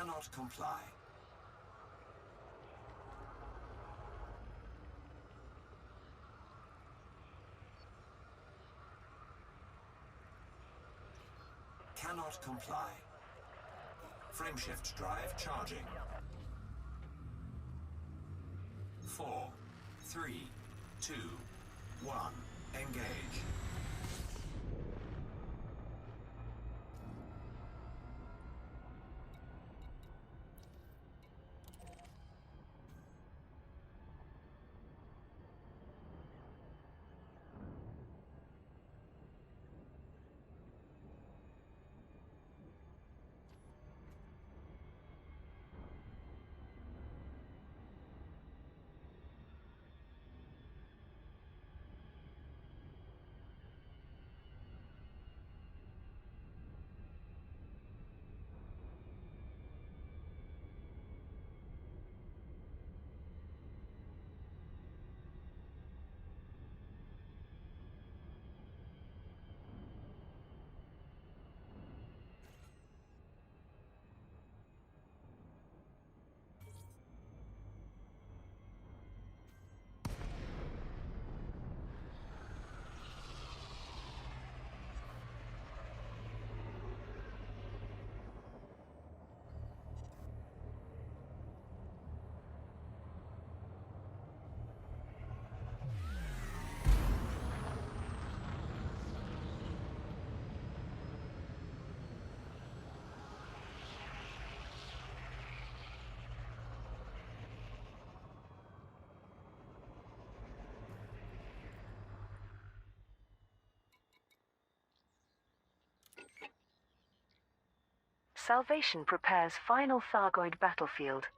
Cannot comply. Cannot comply. Frameshift drive charging. 4, 3, 2, 1. Engage. Salvation prepares final Thargoid battlefield.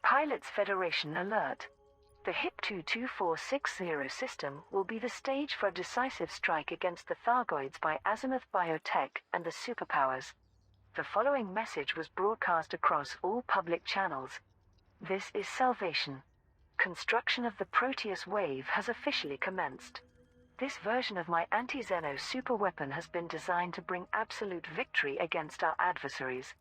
Pilots Federation alert. The HIP-22460 system will be the stage for a decisive strike against the Thargoids by Azimuth Biotech and the superpowers. The following message was broadcast across all public channels. This is Salvation. Construction of the Proteus wave has officially commenced. This version of my anti-Xeno superweapon has been designed to bring absolute victory against our adversaries.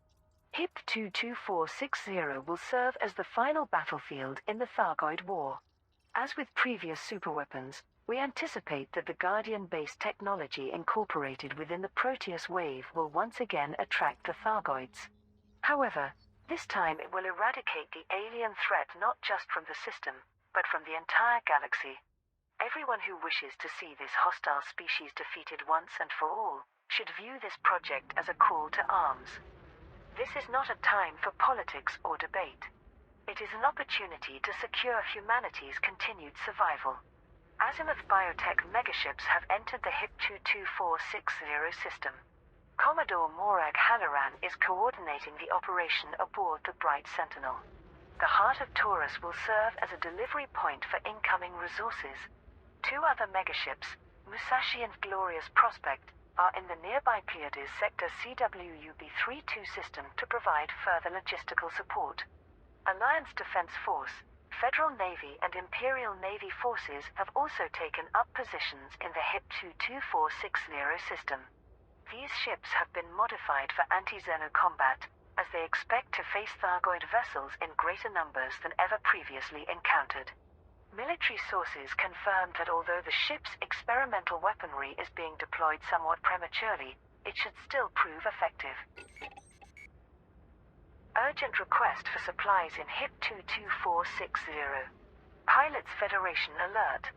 HIP-22460 will serve as the final battlefield in the Thargoid War. As with previous superweapons, we anticipate that the Guardian-based technology incorporated within the Proteus wave will once again attract the Thargoids. However, this time it will eradicate the alien threat not just from the system, but from the entire galaxy. Everyone who wishes to see this hostile species defeated once and for all should view this project as a call to arms. This is not a time for politics or debate. It is an opportunity to secure humanity's continued survival. Azimuth Biotech megaships have entered the HIP-22460 system. Commodore Morag Halloran is coordinating the operation aboard the Bright Sentinel. The Heart of Taurus will serve as a delivery point for incoming resources. 2 other megaships, Musashi and Glorious Prospect, are in the nearby Pleiades Sector CWUB-32 system to provide further logistical support. Alliance Defense Force, Federal Navy and Imperial Navy forces have also taken up positions in the HIP-22460 system. These ships have been modified for anti-Xeno combat, as they expect to face Thargoid vessels in greater numbers than ever previously encountered. Military sources confirmed that although the ship's experimental weaponry is being deployed somewhat prematurely, it should still prove effective. Urgent request for supplies in HIP-22460. Pilots Federation alert.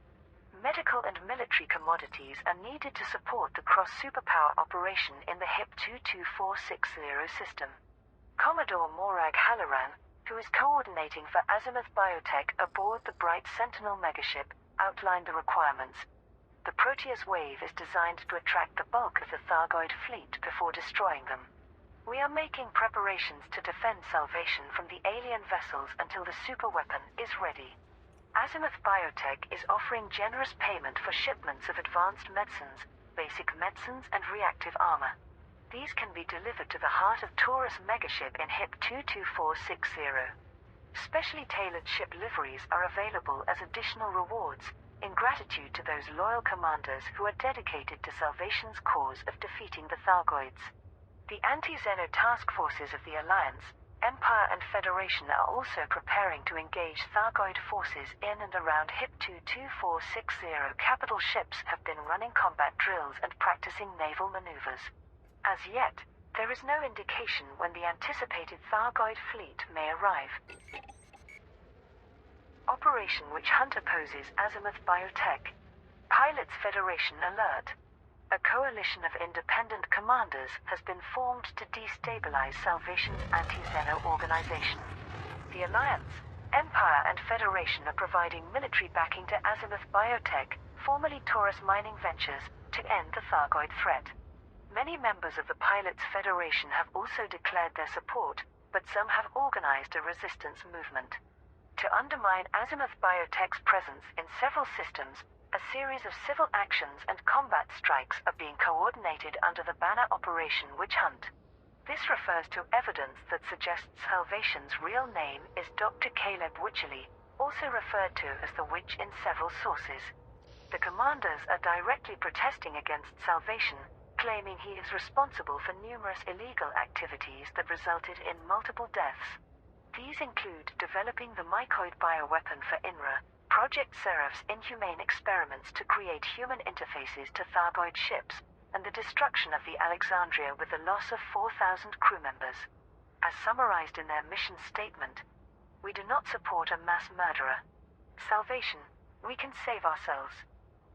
Medical and military commodities are needed to support the cross-superpower operation in the HIP-22460 system. Commodore Morag Halloran, who is coordinating for Azimuth Biotech aboard the Bright Sentinel megaship, outlined the requirements. The Proteus wave is designed to attract the bulk of the Thargoid fleet before destroying them. We are making preparations to defend Salvation from the alien vessels until the superweapon is ready. Azimuth Biotech is offering generous payment for shipments of advanced medicines, basic medicines and reactive armor. These can be delivered to the Heart of Taurus megaship in HIP-22460. Specially tailored ship liveries are available as additional rewards, in gratitude to those loyal commanders who are dedicated to Salvation's cause of defeating the Thargoids. The anti-Xeno task forces of the Alliance, Empire and Federation are also preparing to engage Thargoid forces in and around HIP-22460. Capital ships have been running combat drills and practicing naval maneuvers. As yet, there is no indication when the anticipated Thargoid fleet may arrive. Operation Witch Hunt opposes Azimuth Biotech. Pilots Federation alert. A coalition of independent commanders has been formed to destabilize Salvation's anti-Xeno organization. The Alliance, Empire and Federation are providing military backing to Azimuth Biotech, formerly Taurus Mining Ventures, to end the Thargoid threat. Many members of the Pilots Federation have also declared their support, but some have organized a resistance movement. To undermine Azimuth Biotech's presence in several systems, a series of civil actions and combat strikes are being coordinated under the banner Operation Witch Hunt. This refers to evidence that suggests Salvation's real name is Dr. Caleb Wycherley, also referred to as the Witch in several sources. The commanders are directly protesting against Salvation, claiming he is responsible for numerous illegal activities that resulted in multiple deaths. These include developing the mycoid bioweapon for INRA, Project Seraph's inhumane experiments to create human interfaces to Thargoid ships, and the destruction of the Alexandria with the loss of 4,000 crew members. As summarized in their mission statement, we do not support a mass murderer. Salvation, we can save ourselves.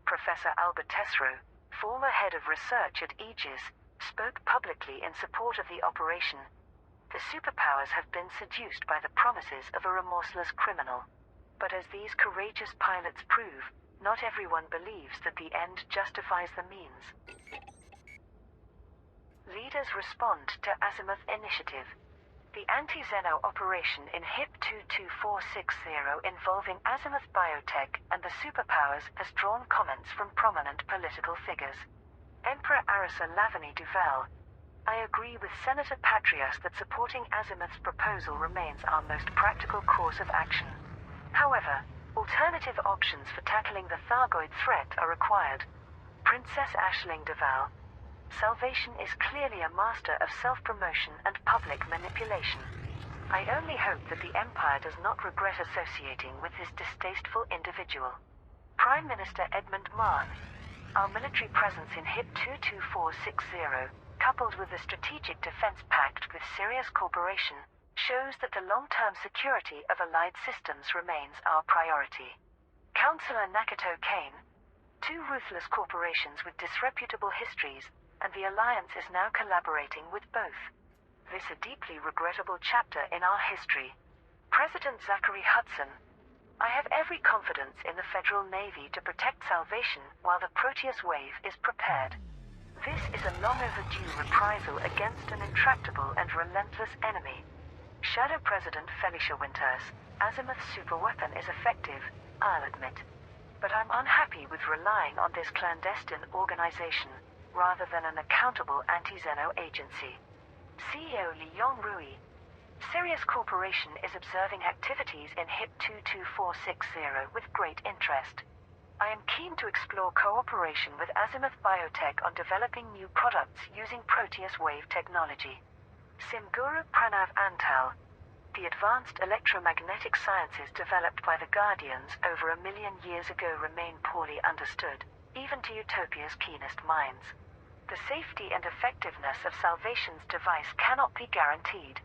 Professor Albert Tesreau, former head of research at Aegis, spoke publicly in support of the operation. The superpowers have been seduced by the promises of a remorseless criminal. But as these courageous pilots prove, not everyone believes that the end justifies the means. Leaders respond to Azimuth Initiative. The anti-Xeno operation in HIP-22460 involving Azimuth Biotech and the superpowers has drawn comments from prominent political figures. Emperor Arisa Lavany Duval, I agree with Senator Patrias that supporting Azimuth's proposal remains our most practical course of action. However, alternative options for tackling the Thargoid threat are required. Princess Aisling Duval, Salvation is clearly a master of self-promotion and public manipulation. I only hope that the Empire does not regret associating with this distasteful individual. Prime Minister Edmund Marn, our military presence in HIP-22460, coupled with the Strategic Defense Pact with Sirius Corporation, shows that the long-term security of allied systems remains our priority. Councillor Nakato Kane, two ruthless corporations with disreputable histories, and the Alliance is now collaborating with both. This is a deeply regrettable chapter in our history. President Zachary Hudson, I have every confidence in the Federal Navy to protect Salvation while the Proteus wave is prepared. This is a long-overdue reprisal against an intractable and relentless enemy. Shadow President Felicia Winters, Azimuth's superweapon is effective, I'll admit. But I'm unhappy with relying on this clandestine organization, rather than an accountable anti-Xeno agency. CEO Li Yongrui, Sirius Corporation is observing activities in HIP-22460 with great interest. I am keen to explore cooperation with Azimuth Biotech on developing new products using Proteus wave technology. Simguru Pranav Antal, the advanced electromagnetic sciences developed by the Guardians over 1 million years ago remain poorly understood, even to Utopia's keenest minds. The safety and effectiveness of Salvation's device cannot be guaranteed.